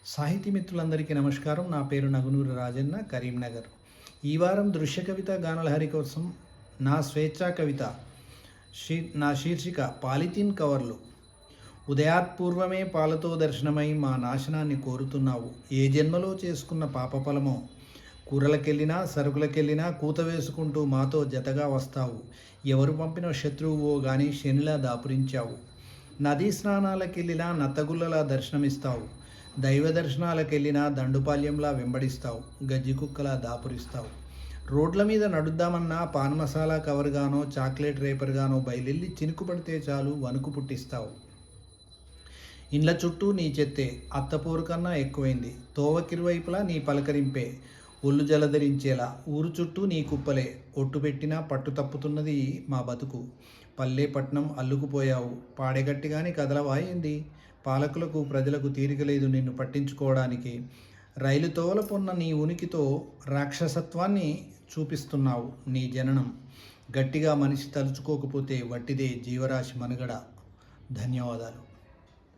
సాహితీ మిత్రులందరికీ నమస్కారం. నా పేరు నగునూరి రాజన్న, కరీంనగర్. ఈ వారం దృశ్య కవిత గానలహరి కోసం నా స్వేచ్ఛా కవిత నా శీర్షిక పాలిథీన్ కవర్లు. ఉదయాత్పూర్వమే పాలతో దర్శనమై మా నాశనాన్ని కోరుతున్నావు. ఏ జన్మలో చేసుకున్న పాపఫలమో. కూరలకెళ్ళినా సరుకులకెళ్ళినా కూత వేసుకుంటూ మాతో జతగా వస్తావు. ఎవరు పంపిన శత్రువువో గాని శనిలా దాపురించావు. నదీ స్నానాలకెళ్ళినా నత్తగుల్లలా దర్శనమిస్తావు. దైవ దర్శనాలకెళ్ళినా దండుపాల్యంలా వెంబడిస్తావు. గజ్జి కుక్కలా దాపురిస్తావు. రోడ్ల మీద నడుద్దామన్నా పాన్ మసాలా కవర్గానో చాక్లెట్ రేపర్గానో బయలెళ్ళి చినుకు పడితే చాలు వణుకు పుట్టిస్తావు. ఇండ్ల చుట్టూ నీ చెత్తే అత్తపోరు కన్నా ఎక్కువైంది. తోవకిరువైపులా నీ పలకరింపే ఒళ్ళు జలధరించేలా. ఊరు చుట్టూ నీ కుప్పలే. ఒట్టు పెట్టినా పట్టు తప్పుతున్నది మా బతుకు. పల్లె పట్నం అల్లుకుపోయావు. పాడెగట్టిగాని కదలవాయింది. పాలకులకు ప్రజలకు తీరికలేదు నిన్ను పట్టించుకోవడానికి. రైలు తోలపున్న నీ ఉనికితో రాక్షసత్వాన్ని చూపిస్తున్నావు. నీ జననం గట్టిగా మనిషి తలుచుకోకపోతే వట్టిదే జీవరాశి మనుగడ. ధన్యవాదాలు.